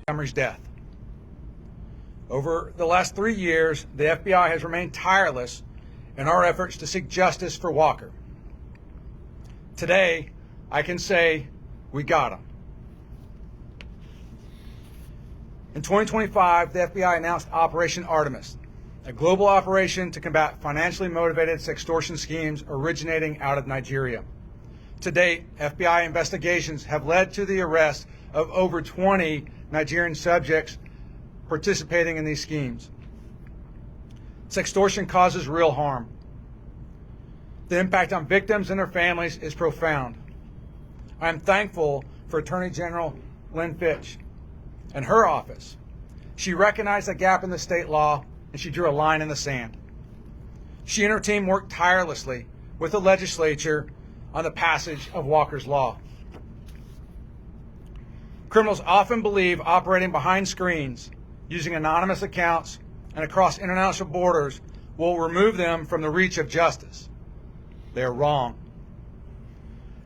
Montgomery's death. Over the last 3 years, the FBI has remained tireless in our efforts to seek justice for Walker. Today, I can say we got him. In 2025, the FBI announced Operation Artemis, a global operation to combat financially motivated sextortion schemes originating out of Nigeria. To date, FBI investigations have led to the arrest of over 20 Nigerian subjects participating in these schemes. Sextortion causes real harm. The impact on victims and their families is profound. I am thankful for Attorney General Lynn Fitch and her office. She recognized a gap in the state law and she drew a line in the sand. She and her team worked tirelessly with the legislature on the passage of Walker's Law. Criminals often believe operating behind screens, using anonymous accounts, and across international borders will remove them from the reach of justice. They are wrong.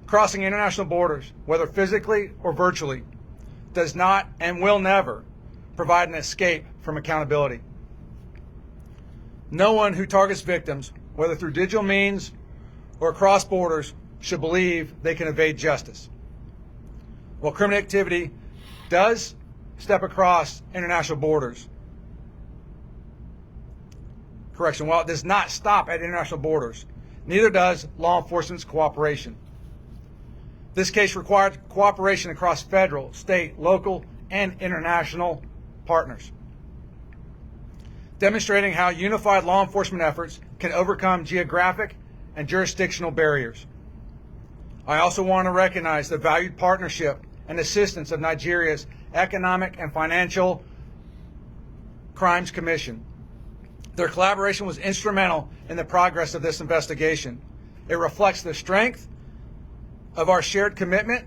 Crossing international borders, whether physically or virtually, does not and will never provide an escape from accountability. No one who targets victims, whether through digital means or across borders, should believe they can evade justice. While criminal activity does step across international borders, while it does not stop at international borders, neither does law enforcement's cooperation. This case required cooperation across federal, state, local, and international partners, demonstrating how unified law enforcement efforts can overcome geographic and jurisdictional barriers. I also want to recognize the valued partnership and assistance of Nigeria's Economic and Financial Crimes Commission. Their collaboration was instrumental in the progress of this investigation. It reflects the strength of our shared commitment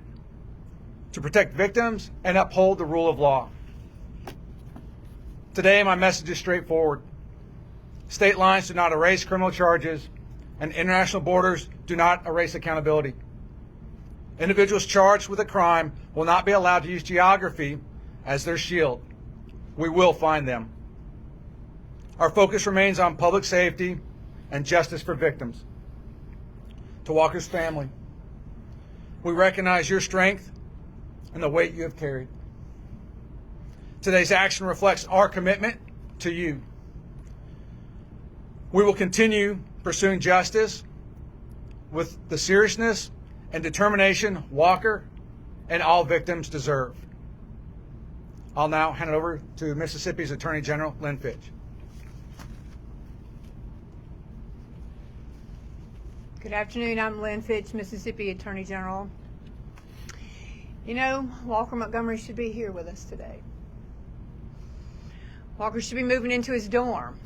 to protect victims and uphold the rule of law. Today, my message is straightforward. State lines do not erase criminal charges, and international borders do not erase accountability. Individuals charged with a crime will not be allowed to use geography as their shield. We will find them. Our focus remains on public safety and justice for victims. To Walker's family, we recognize your strength and the weight you have carried. Today's action reflects our commitment to you. We will continue pursuing justice with the seriousness and determination Walker and all victims deserve. I'll now hand it over to Mississippi's Attorney General, Lynn Fitch. Good afternoon. I'm Lynn Fitch, Mississippi Attorney General. You know, Walker Montgomery should be here with us today. Walker should be moving into his dorm,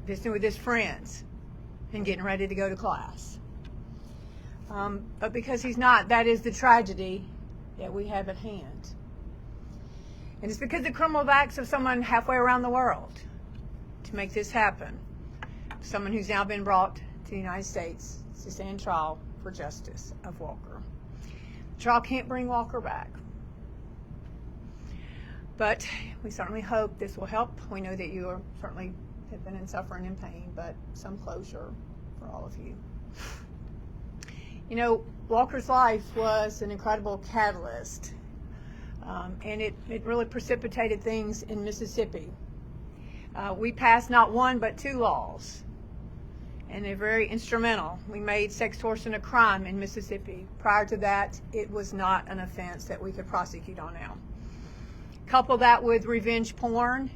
visiting with his friends, and getting ready to go to class. But because he's not, that is the tragedy that we have at hand. And it's because of the criminal acts of someone halfway around the world to make this happen. Someone who's now been brought to the United States to stand trial for justice of Walker. The trial can't bring Walker back. But we certainly hope this will help. We know that you are certainly have been in suffering and pain, but some closure for all of you. You know, Walker's life was an incredible catalyst, and it really precipitated things in Mississippi. We passed not one but two laws, and they're very instrumental. We made sextortion a crime in Mississippi. Prior to that, it was not an offense that we could prosecute on now. Couple that with revenge porn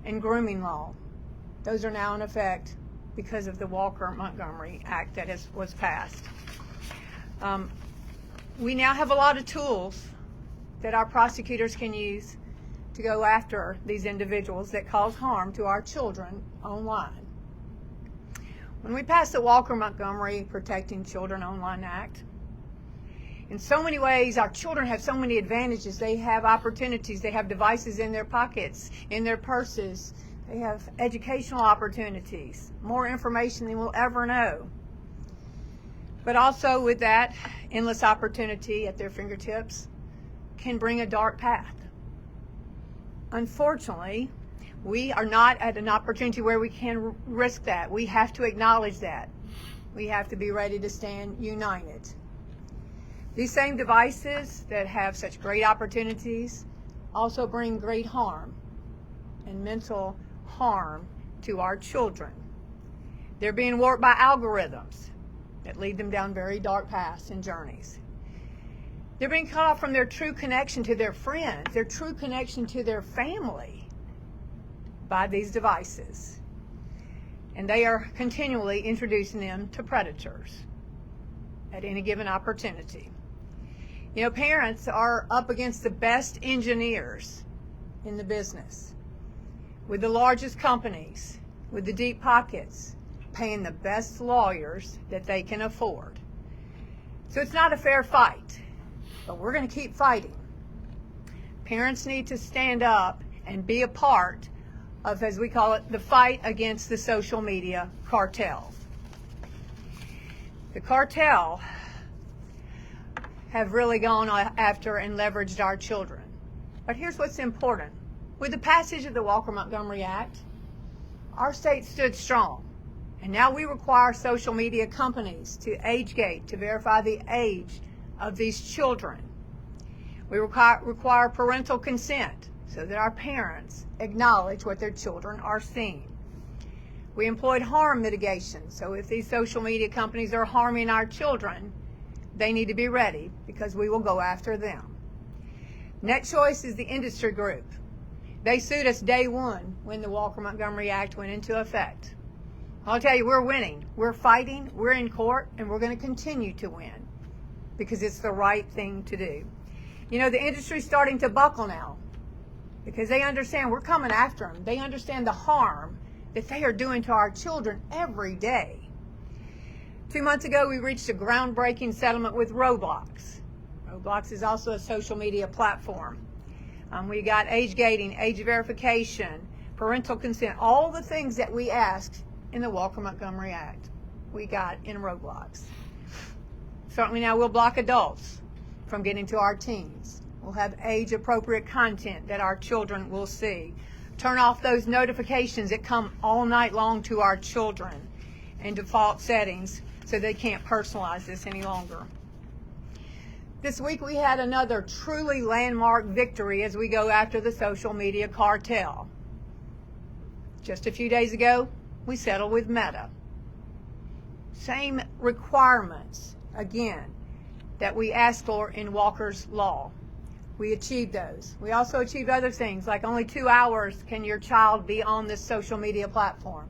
and grooming law. Those are now in effect because of the Walker-Montgomery Act that was passed. We now have a lot of tools that our prosecutors can use to go after these individuals that cause harm to our children online. When we passed the Walker-Montgomery Protecting Children Online Act, in so many ways, our children have so many advantages. They have opportunities. They have devices in their pockets, in their purses. They have educational opportunities, more information than we'll ever know. But also with that, endless opportunity at their fingertips can bring a dark path. unfortunately, we are not at an opportunity where we can risk that. We have to acknowledge that. We have to be ready to stand united. These same devices that have such great opportunities also bring great harm and mental harm to our children. They're being warped by algorithms that lead them down very dark paths and journeys. They're being cut off from their true connection to their friends, their true connection to their family by these devices. And they are continually introducing them to predators at any given opportunity. You know, parents are up against the best engineers in the business, with the largest companies, with the deep pockets, paying the best lawyers that they can afford. So it's not a fair fight, but we're going to keep fighting. Parents need to stand up and be a part of, as we call it, the fight against the social media cartel. The cartel have really gone after and leveraged our children. But here's what's important. With the passage of the Walker-Montgomery Act, our state stood strong. And now we require social media companies to age gate, to verify the age of these children. We require parental consent so that our parents acknowledge what their children are seeing. We employed harm mitigation, so if these social media companies are harming our children, they need to be ready because we will go after them. NetChoice is the industry group. They sued us day one when the Walker-Montgomery Act went into effect. I'll tell you, we're winning. We're fighting, we're in court, and we're going to continue to win because it's the right thing to do. You know, the industry's starting to buckle now because they understand we're coming after them. They understand the harm that they are doing to our children every day. 2 months ago, we reached a groundbreaking settlement with Roblox. Roblox is also a social media platform. We got age gating, age verification, parental consent, all the things that we asked in the Walker-Montgomery Act, we got in Roblox. Certainly now we'll block adults from getting to our teens. We'll have age-appropriate content that our children will see. Turn off those notifications that come all night long to our children in default settings so they can't personalize this any longer. This week we had another truly landmark victory as we go after the social media cartel. Just a few days ago, we settled with Meta. Same requirements, again, that we asked for in Walker's Law. We achieved those. We also achieved other things, like only 2 hours can your child be on this social media platform.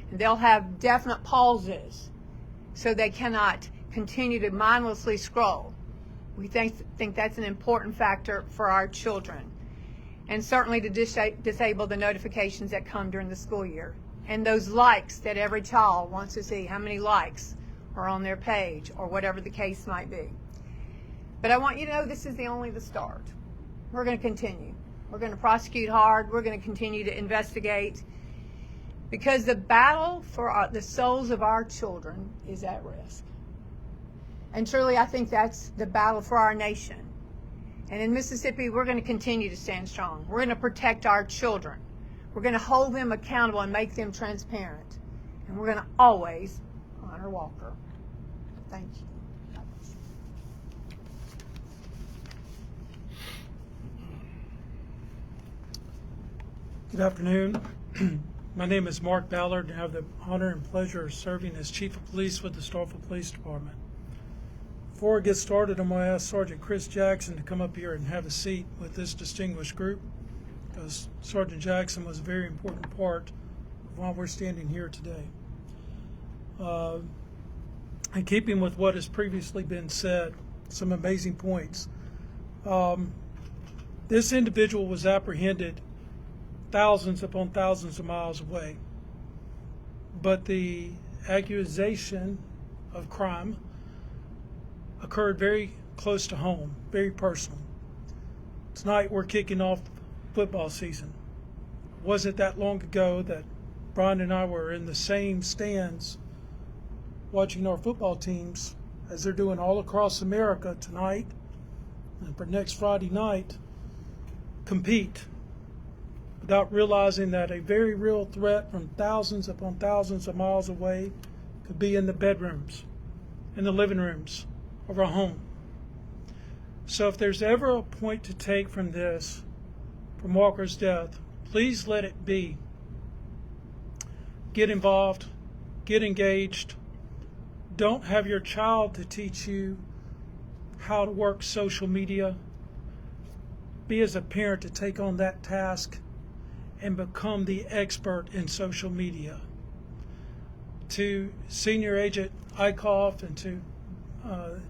And they'll have definite pauses so they cannot continue to mindlessly scroll. We think that's an important factor for our children. And certainly to disable the notifications that come during the school year. And those likes that every child wants to see, how many likes are on their page or whatever the case might be. But I want you to know this is only the start. We're going to continue. We're going to prosecute hard. We're going to continue to investigate because the battle for the souls of our children is at risk. And truly, I think that's the battle for our nation. And in Mississippi, we're going to continue to stand strong. We're going to protect our children. We're going to hold them accountable and make them transparent. And we're going to always honor Walker. Thank you. Good afternoon. My name is Mark Ballard and I have the honor and pleasure of serving as Chief of Police with the Starkville Police Department. Before I get started, I'm going to ask Sergeant Chris Jackson to come up here and have a seat with this distinguished group, because Sergeant Jackson was a very important part of why we're standing here today. In keeping with what has previously been said, some amazing points. This individual was apprehended thousands upon thousands of miles away, but the accusation of crime occurred very close to home, very personal. Tonight we're kicking off football season. It wasn't that long ago that Brian and I were in the same stands watching our football teams as they're doing all across America tonight and for next Friday night compete without realizing that a very real threat from thousands upon thousands of miles away could be in the bedrooms, in the living rooms of our home. So if there's ever a point to take from this, from Walker's death, please let it be. Get involved, get engaged. Don't have your child to teach you how to work social media. Be as a parent to take on that task and become the expert in social media. To Senior Agent Eichhoff and to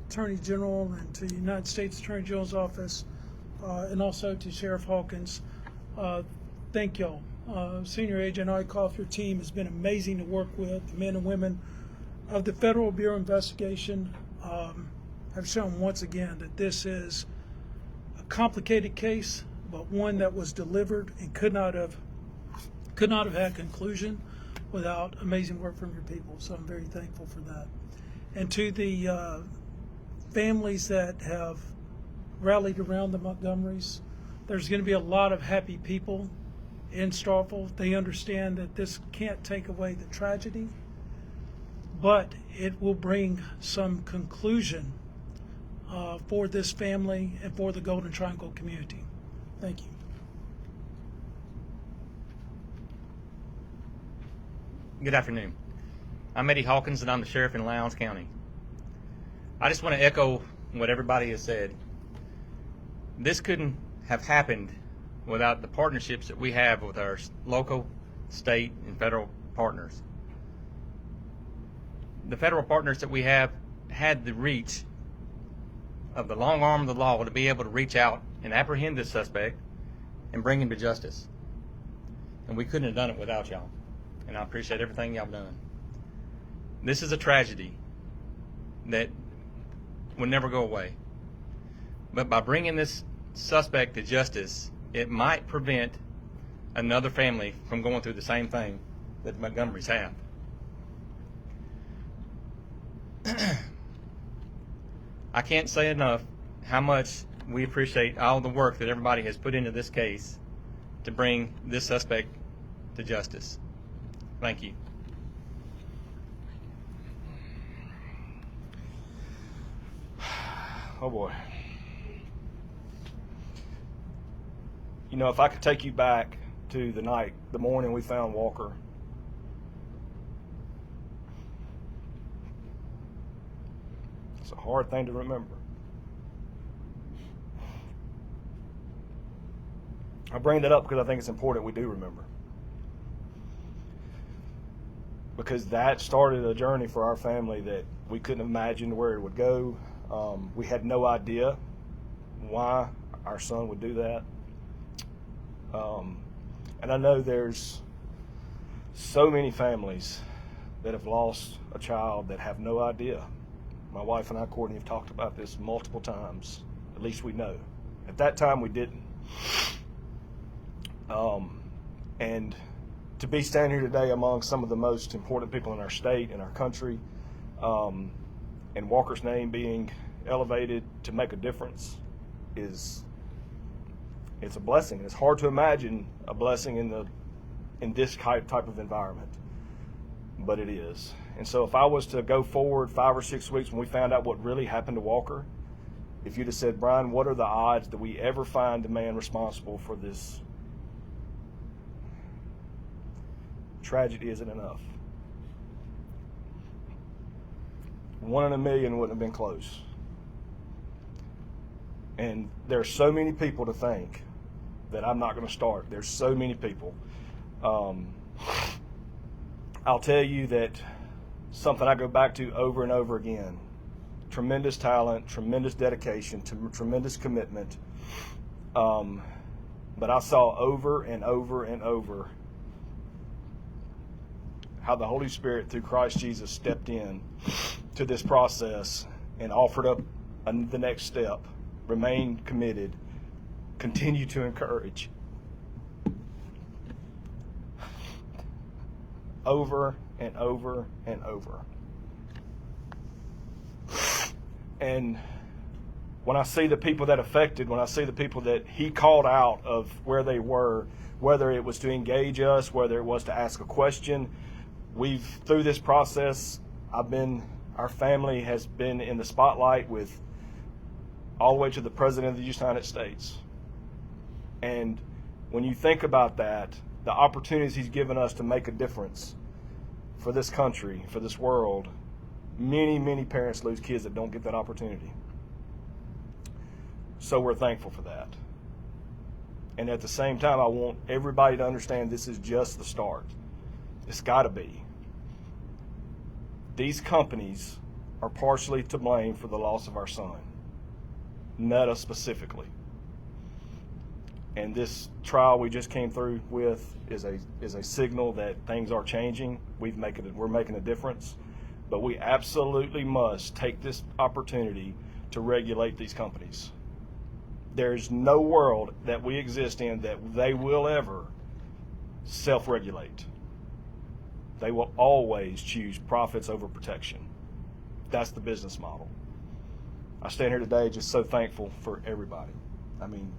Attorney General and to the United States Attorney General's office and also to Sheriff Hawkins, thank y'all. Senior Agent Eichhoff, your team has been amazing to work with. The men and women of the Federal Bureau of Investigation have shown once again that this is a complicated case, but one that was delivered and could not have had conclusion without amazing work from your people. So I'm very thankful for that. And to the families that have rallied around the Montgomerys, there's going to be a lot of happy people in Starkville. They understand that this can't take away the tragedy, but it will bring some conclusion for this family and for the Golden Triangle community. Thank you. Good afternoon. I'm Eddie Hawkins, and I'm the sheriff in Lowndes County. I just want to echo what everybody has said. This couldn't have happened without the partnerships that we have with our local, state, and federal partners. The federal partners that we have had the reach of the long arm of the law to be able to reach out and apprehend this suspect and bring him to justice. And we couldn't have done it without y'all. And I appreciate everything y'all done. This is a tragedy that will never go away. But by bringing this suspect to justice, it might prevent another family from going through the same thing that the Montgomerys have. I can't say enough how much we appreciate all the work that everybody has put into this case to bring this suspect to justice. Thank you. Oh boy. You know, if I could take you back to the morning we found Walker, it's a hard thing to remember. I bring that up because I think it's important we do remember. Because that started a journey for our family that we couldn't have imagined where it would go. We had no idea why our son would do that. And I know there's so many families that have lost a child that have no idea. My wife and I, Courtney, have talked about this multiple times. At least we know. At that time, we didn't. And to be standing here today among some of the most important people in our state and our country, and Walker's name being elevated to make a difference it's a blessing. It's hard to imagine a blessing in this type of environment, but it is. And so if I was to go forward 5 or 6 weeks when we found out what really happened to Walker, if you'd have said, Brian, what are the odds that we ever find the man responsible for this tragedy isn't enough. 1 in a million wouldn't have been close. And there's so many people to thank that I'm not going to start. There's so many people. I'll tell you that something I go back to over and over again. Tremendous talent, tremendous dedication, tremendous commitment. But I saw over and over and over how the Holy Spirit through Christ Jesus stepped in to this process and offered up the next step. Remain committed. Continue to encourage. Over and over and over. And when I see the people that affected, when I see the people that he called out of where they were, whether it was to engage us, whether it was to ask a question, through this process, our family has been in the spotlight with all the way to the President of the United States. And when you think about that, the opportunities he's given us to make a difference for this country, for this world, many, many parents lose kids that don't get that opportunity. So we're thankful for that. And at the same time, I want everybody to understand this is just the start. It's got to be. These companies are partially to blame for the loss of our son, Meta specifically. And this trial we just came through with is a signal that things are changing. We're making a difference, but we absolutely must take this opportunity to regulate these companies. There's no world that we exist in that they will ever self-regulate. They will always choose profits over protection. That's the business model. I stand here today just so thankful for everybody. I mean,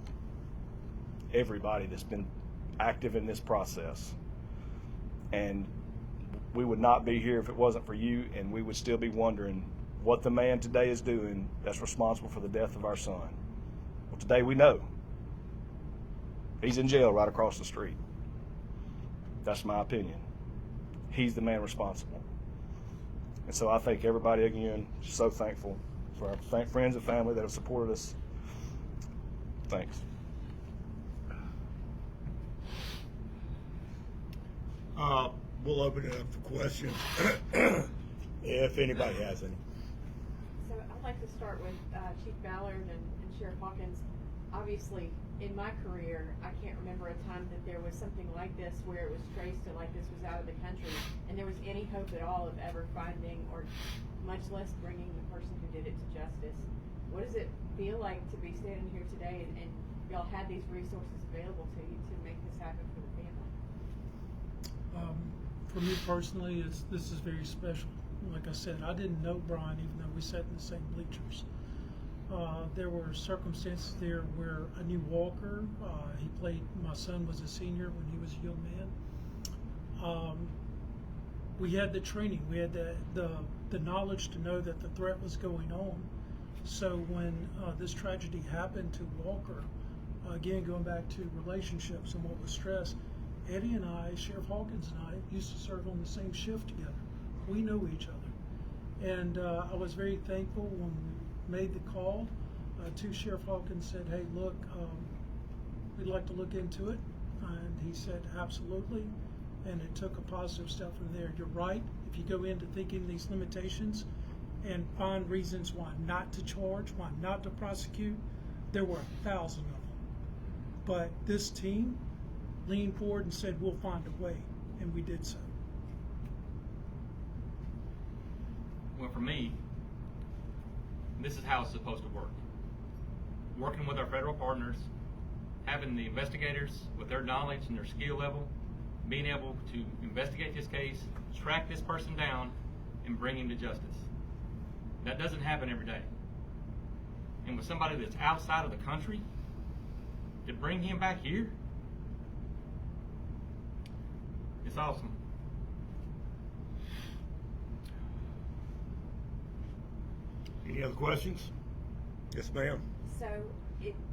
everybody that's been active in this process. And we would not be here if it wasn't for you, and we would still be wondering what the man today is doing that's responsible for the death of our son. Well, today we know. He's in jail right across the street. That's my opinion. He's the man responsible. And so I thank everybody again, so thankful for our friends and family that have supported us. Thanks. We'll open it up for questions if anybody has any. So I'd like to start with Chief Ballard and Sheriff Hawkins. Obviously, in my career, I can't remember a time that there was something like this where it was traced to like this was out of the country and there was any hope at all of ever finding or much less bringing the person who did it to justice. What does it feel like to be standing here today and y'all had these resources available to you to make this happen for the family? For me personally, this is very special. Like I said, I didn't know Brian even though we sat in the same bleachers. There were circumstances there where I knew Walker. My son was a senior when he was a young man. We had the training, we had the knowledge to know that the threat was going on. So when this tragedy happened to Walker, again going back to relationships and what was stressed, Eddie and I, Sheriff Hawkins and I, used to serve on the same shift together. We know each other. And I was very thankful when we made the call to Sheriff Hawkins, said, hey, look, we'd like to look into it. And he said, absolutely. And it took a positive step from there. You're right. If you go into thinking these limitations and find reasons why not to charge, why not to prosecute, there were 1,000 of them. But this team leaned forward and said, we'll find a way, and we did so. Well, for me, this is how it's supposed to work. Working with our federal partners, having the investigators with their knowledge and their skill level, being able to investigate this case, track this person down, and bring him to justice. That doesn't happen every day. And with somebody that's outside of the country, to bring him back here, it's awesome. Any other questions? Yes, ma'am. So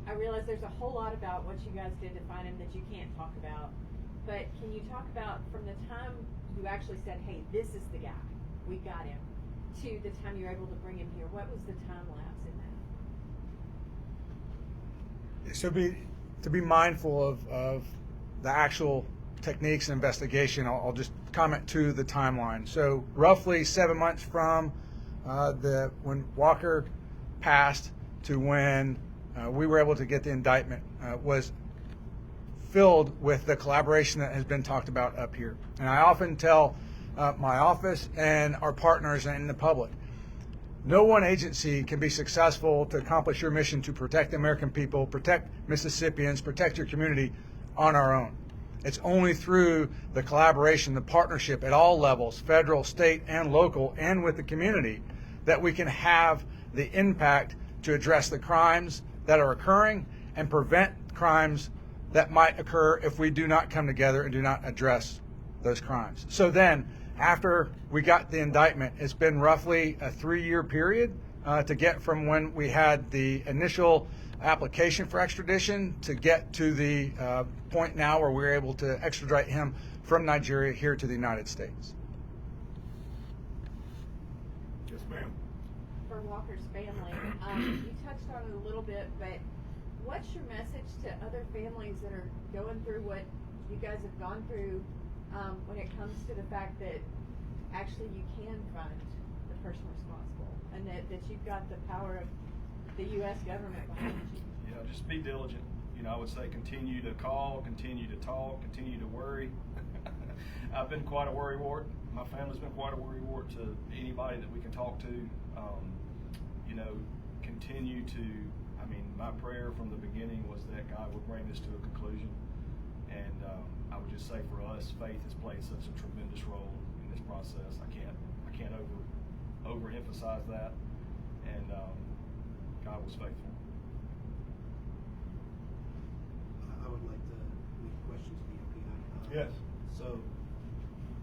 I realize there's a whole lot about what you guys did to find him that you can't talk about, but can you talk about from the time you actually said, hey, this is the guy, we got him, to the time you were able to bring him here? What was the time lapse in that? So to be mindful of the actual techniques and investigation, I'll just comment to the timeline. So roughly 7 months from when Walker passed to when we were able to get the indictment was filled with the collaboration that has been talked about up here. And I often tell my office and our partners and the public, no one agency can be successful to accomplish your mission to protect the American people, protect Mississippians, protect your community on our own. It's only through the collaboration, the partnership at all levels, federal, state, and local, and with the community, that we can have the impact to address the crimes that are occurring and prevent crimes that might occur if we do not come together and do not address those crimes. So then, after we got the indictment, it's been roughly a 3-year period to get from when we had the initial application for extradition to get to the point now where we're able to extradite him from Nigeria here to the United States. Yes, ma'am. For Walker's family, you touched on it a little bit, but what's your message to other families that are going through what you guys have gone through when it comes to the fact that actually you can fund the person responsible and that you've got the power of the U.S. government behind you? Yeah, just be diligent. I would say continue to call, continue to talk, continue to worry. I've been quite a worrywart. My family's been quite a worrywart to anybody that we can talk to. Continue to, my prayer from the beginning was that God would bring this to a conclusion. And I would just say for us, faith has played such a tremendous role in this process. I can't overemphasize that. And God was faithful. I would like to leave a question to the FBI. Yes. So,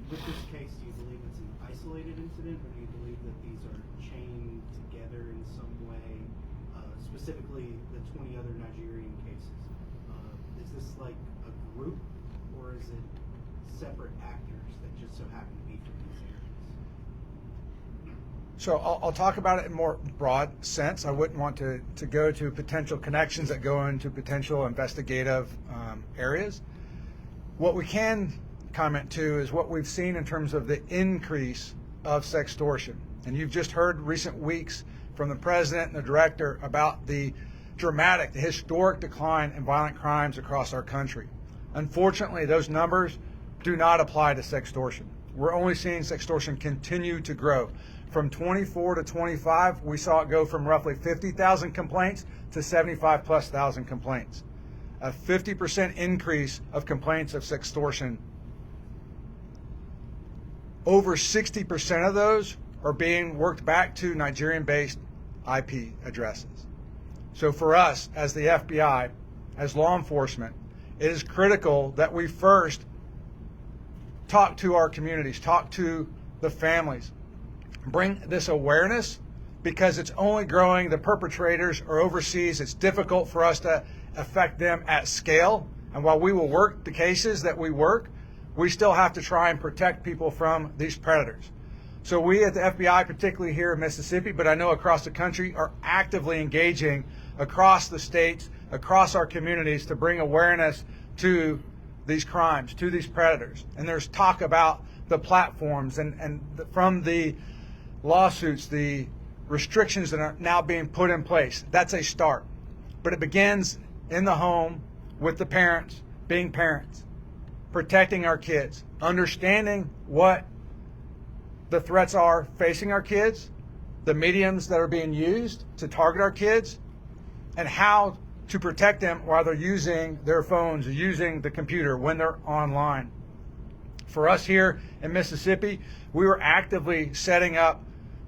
with this case, do you believe it's an isolated incident, or do you believe that these are chained together in some way? Specifically, the 20 other Nigerian cases. Is this like a group, or is it separate actors that just so happen to be from these areas? So I'll talk about it in more broad sense. I wouldn't want to go to potential connections that go into potential investigative areas. What we can comment to is what we've seen in terms of the increase of sextortion. And you've just heard recent weeks from the president and the director about the historic decline in violent crimes across our country. Unfortunately, those numbers do not apply to sextortion. We're only seeing sextortion continue to grow. From 24 to 25, we saw it go from roughly 50,000 complaints to 75,000+ complaints. A 50% increase of complaints of sextortion. Over 60% of those are being worked back to Nigerian-based IP addresses. So for us, as the FBI, as law enforcement, it is critical that we first talk to our communities, talk to the families, bring this awareness, because it's only growing. The perpetrators are overseas. It's difficult for us to affect them at scale. And while we will work the cases that we work, we still have to try and protect people from these predators. So we at the FBI, particularly here in Mississippi, but I know across the country, are actively engaging across the states, across our communities, to bring awareness to these crimes, to these predators. And there's talk about the platforms and from the lawsuits, the restrictions that are now being put in place. That's a start. But it begins in the home with the parents being parents, protecting our kids, understanding what the threats are facing our kids, the mediums that are being used to target our kids, and how to protect them while they're using their phones or using the computer when they're online. For us here in Mississippi, we were actively setting up,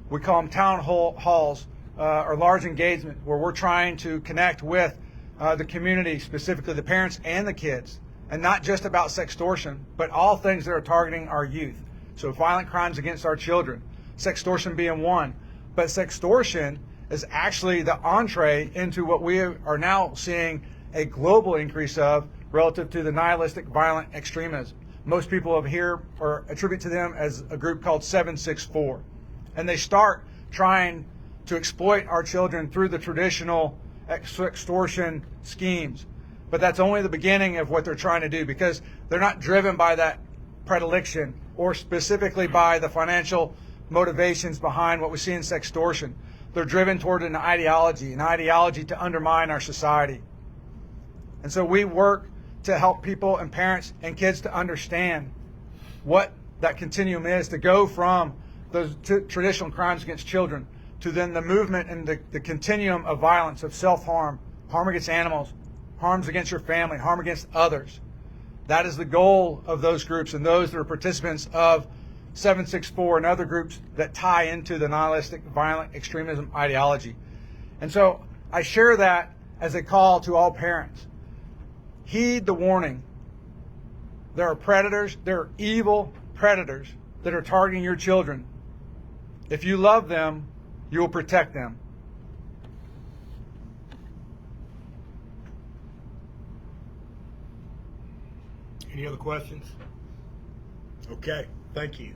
we call them town halls, or large engagement, where we're trying to connect with the community, specifically the parents and the kids, and not just about sextortion, but all things that are targeting our youth. So violent crimes against our children, sextortion being one. But sextortion is actually the entree into what we are now seeing a global increase of relative to the nihilistic violent extremism. Most people over here or attribute to them as a group called 764. And they start trying to exploit our children through the traditional extortion schemes. But that's only the beginning of what they're trying to do, because they're not driven by that predilection or specifically by the financial motivations behind what we see in sextortion. They're driven toward an ideology to undermine our society. And so we work to help people and parents and kids to understand what that continuum is, to go from those traditional crimes against children to then the movement and the continuum of violence, of self-harm, harm against animals, harms against your family, harm against others. That is the goal of those groups and those that are participants of 764 and other groups that tie into the nihilistic violent extremism ideology. And so I share that as a call to all parents. Heed the warning. There are predators, there are evil predators that are targeting your children. If you love them, you will protect them. Any other questions? Okay, thank you.